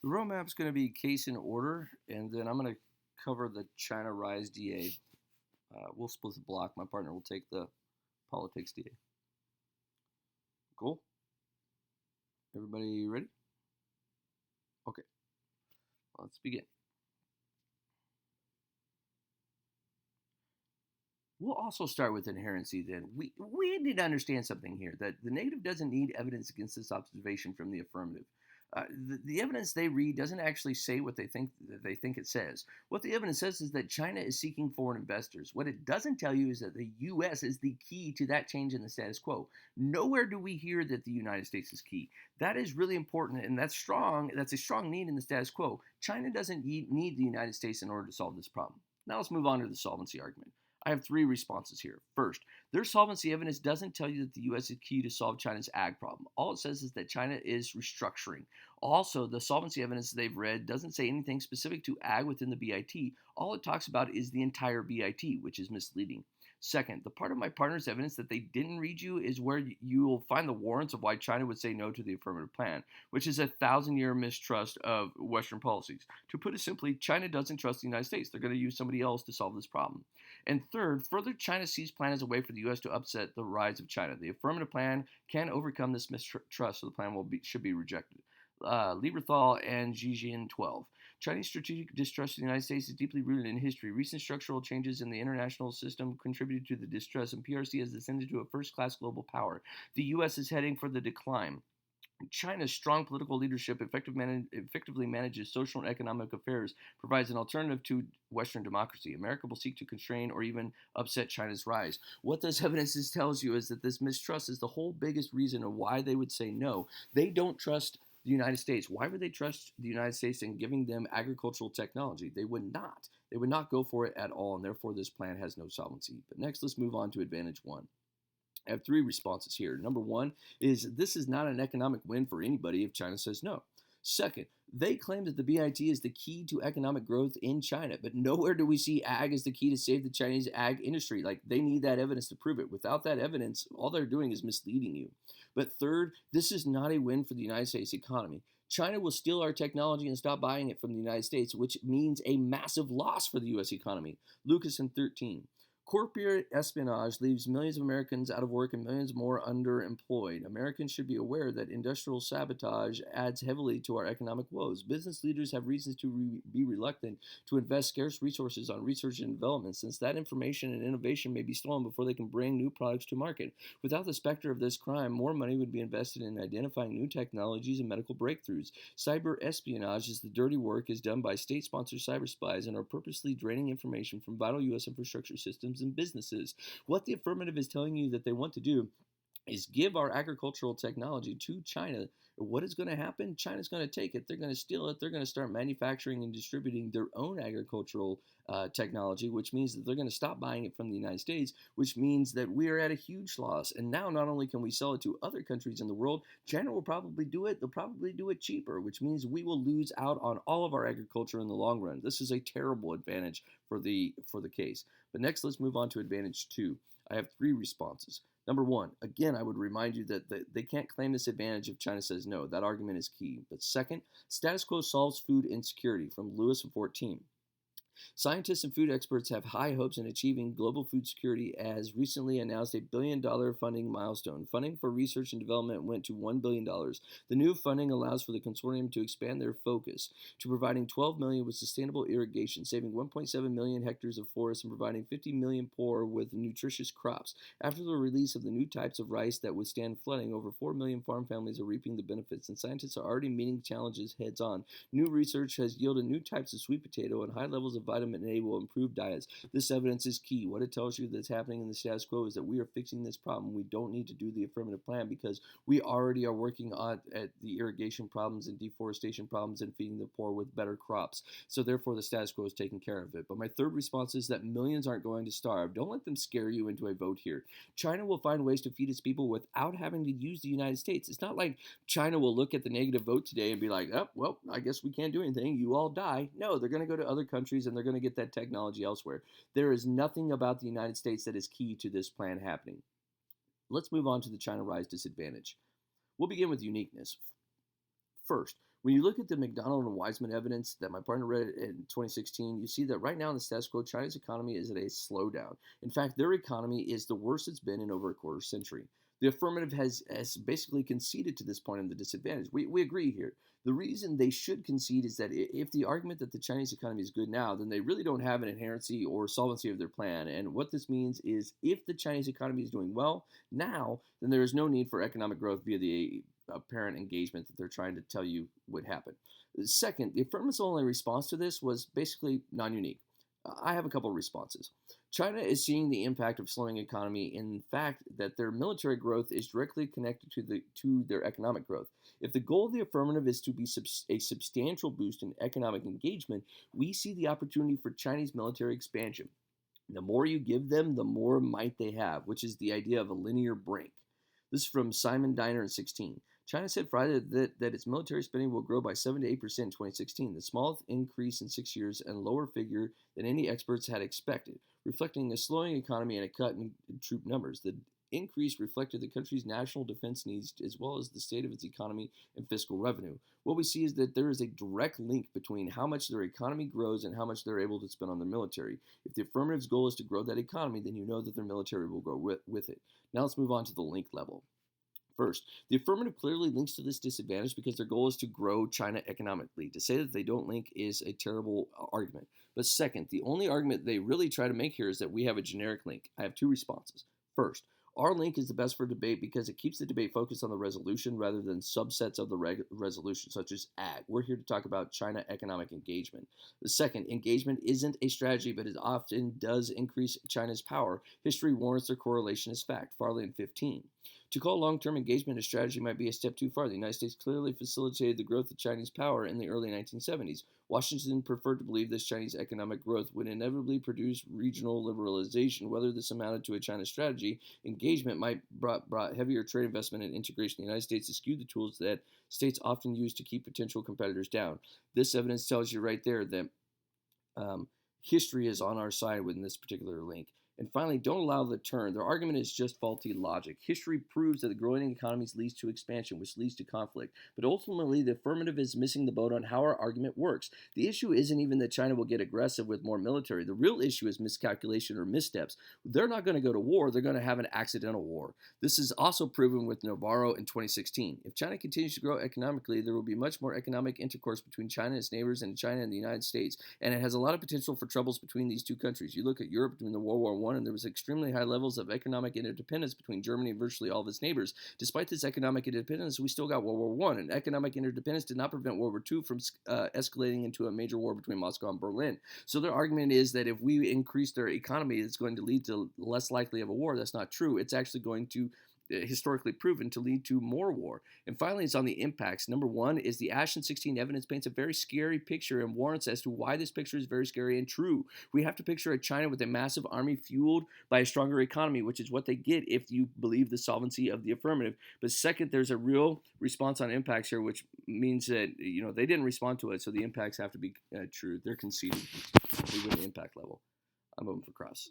The roadmap is going to be case in order, and then I'm going to cover the China Rise DA. We'll split the block. My partner will take the politics DA. Cool? Everybody ready? Okay, let's begin. We'll also start with inherency then. We need to understand something here that the negative doesn't need evidence against this observation from the affirmative. The evidence they read doesn't actually say what they think it says. What the evidence says is that China is seeking foreign investors. What it doesn't tell you is that the U.S. is the key to that change in the status quo. Nowhere do we hear that the United States is key. That is really important, and that's strong. That's a strong need in the status quo. China doesn't need the United States in order to solve this problem. Now let's move on to the solvency argument. I have three responses here. First, their solvency evidence doesn't tell you that the U.S. is key to solve China's ag problem. All it says is that China is restructuring. Also, the solvency evidence they've read doesn't say anything specific to ag within the BIT. All it talks about is the entire BIT, which is misleading. Second, the part of my partner's evidence that they didn't read you is where you will find the warrants of why China would say no to the affirmative plan, which is a thousand-year mistrust of Western policies. To put it simply, China doesn't trust the United States. They're going to use somebody else to solve this problem. And third, further, China sees plan as a way for the U.S. to upset the rise of China. The affirmative plan can overcome this mistrust, so the plan should be rejected. Lieberthal and Zhejian 12. Chinese strategic distrust of the United States is deeply rooted in history. Recent structural changes in the international system contributed to the distrust, and PRC has descended to a first-class global power. The U.S. is heading for the decline. China's strong political leadership effectively manages social and economic affairs, provides an alternative to Western democracy. America will seek to constrain or even upset China's rise. What this evidence tells you is that this mistrust is the whole biggest reason of why they would say no. They don't trust the United States. Why would they trust the United States in giving them agricultural technology? They would not. They would not go for it at all, and therefore this plan has no solvency. But next, let's move on to advantage one. I have three responses here. Number one is this is not an economic win for anybody if China says no. Second, they claim that the BIT is the key to economic growth in China, but nowhere do we see ag as the key to save the Chinese ag industry. Like, they need that evidence to prove it. Without that evidence, all they're doing is misleading you. But third, this is not a win for the United States economy. China will steal our technology and stop buying it from the United States, which means a massive loss for the U.S. economy. Lucas and 13. Corporate espionage leaves millions of Americans out of work and millions more underemployed. Americans should be aware that industrial sabotage adds heavily to our economic woes. Business leaders have reasons to be reluctant to invest scarce resources on research and development, since that information and innovation may be stolen before they can bring new products to market. Without the specter of this crime, more money would be invested in identifying new technologies and medical breakthroughs. Cyber espionage is the dirty work is done by state-sponsored cyber spies and are purposely draining information from vital U.S. infrastructure systems and businesses. What the affirmative is telling you that they want to do is give our agricultural technology to China. What is going to happen? China's going to take it. They're going to steal it. They're going to start manufacturing and distributing their own agricultural technology, which means that they're going to stop buying it from the United States, which means that we are at a huge loss. And now not only can we sell it to other countries in the world, China will probably do it. They'll probably do it cheaper, which means we will lose out on all of our agriculture in the long run. This is a terrible advantage for the case. But next, let's move on to advantage two. I have three responses. Number one, again, I would remind you that they can't claim this advantage if China says no. That argument is key. But second, status quo solves food insecurity, from Lewis and 14. Scientists and food experts have high hopes in achieving global food security, as recently announced a $1 billion funding milestone. Funding for research and development went to $1 billion. The new funding allows for the consortium to expand their focus to providing $12 million with sustainable irrigation, saving 1.7 million hectares of forest, and providing 50 million poor with nutritious crops. After the release of the new types of rice that withstand flooding, over 4 million farm families are reaping the benefits, and scientists are already meeting challenges heads on. New research has yielded new types of sweet potato and high levels of vitamin A will improve diets. This evidence is key. What it tells you that's happening in the status quo is that we are fixing this problem. We don't need to do the affirmative plan because we already are working on at the irrigation problems and deforestation problems and feeding the poor with better crops. So therefore the status quo is taking care of it. But my third response is that millions aren't going to starve. Don't let them scare you into a vote here. China will find ways to feed its people without having to use the United States. It's not like China will look at the negative vote today and be like, oh, well, I guess we can't do anything. You all die. No, they're going to go to other countries and they're going to get that technology elsewhere. There is nothing about the United States that is key to this plan happening. Let's move on to the China Rise disadvantage. We'll begin with uniqueness. First, when you look at the McDonald and Weizmann evidence that my partner read in 2016, you see that right now in the status quo, China's economy is at a slowdown. In fact, their economy is the worst it's been in over a quarter century. The affirmative has basically conceded to this point in the disadvantage. We agree here. The reason they should concede is that if the argument that the Chinese economy is good now, then they really don't have an inherency or solvency of their plan. And what this means is if the Chinese economy is doing well now, then there is no need for economic growth via the apparent engagement that they're trying to tell you would happen. Second, the affirmative's only response to this was basically non-unique. I have a couple of responses. China is seeing the impact of slowing economy in the fact that their military growth is directly connected to their economic growth. If the goal of the affirmative is to be a substantial boost in economic engagement, we see the opportunity for Chinese military expansion. The more you give them, the more might they have, which is the idea of a linear brink. This is from Simon Diner in 16. China said Friday that its military spending will grow by 7 to 8% in 2016, the smallest increase in 6 years and lower figure than any experts had expected, reflecting a slowing economy and a cut in troop numbers. The increase reflected the country's national defense needs as well as the state of its economy and fiscal revenue. What we see is that there is a direct link between how much their economy grows and how much they're able to spend on their military. If the affirmative's goal is to grow that economy, then you know that their military will grow with it. Now let's move on to the link level. First, the affirmative clearly links to this disadvantage because their goal is to grow China economically. To say that they don't link is a terrible argument. But second, the only argument they really try to make here is that we have a generic link. I have two responses. First, our link is the best for debate because it keeps the debate focused on the resolution rather than subsets of the resolution, such as ag. We're here to talk about China economic engagement. The second, engagement isn't a strategy, but it often does increase China's power. History warrants their correlation as fact. Farley in 15. To call long-term engagement a strategy might be a step too far. The United States clearly facilitated the growth of Chinese power in the early 1970s. Washington preferred to believe this Chinese economic growth would inevitably produce regional liberalization. Whether this amounted to a China strategy, engagement might brought heavier trade investment and integration in the United States to skew the tools that states often use to keep potential competitors down. This evidence tells you right there that history is on our side within this particular link. And finally, don't allow the turn. Their argument is just faulty logic. History proves that the growing economies leads to expansion, which leads to conflict. But ultimately, the affirmative is missing the boat on how our argument works. The issue isn't even that China will get aggressive with more military. The real issue is miscalculation or missteps. They're not going to go to war. They're going to have an accidental war. This is also proven with Navarro in 2016. If China continues to grow economically, there will be much more economic intercourse between China and its neighbors and China and the United States. And it has a lot of potential for troubles between these two countries. You look at Europe during the World War I, and there was extremely high levels of economic interdependence between Germany and virtually all of its neighbors. Despite this economic independence, we still got World War I, and economic interdependence did not prevent World War II from escalating into a major war between Moscow and Berlin. So their argument is that if we increase their economy, it's going to lead to less likely of a war. That's not true. It's actually going to historically proven to lead to more war. And finally, it's on the impacts. Number one is the Ashton 16 evidence paints a very scary picture and warrants as to why this picture is very scary and true. We have to picture a China with a massive army fueled by a stronger economy, which is what they get if you believe the solvency of the affirmative. But second, there's a real response on impacts here, which means that they didn't respond to it, so the impacts have to be true. They're conceding. We win the impact level. I'm voting for Cross.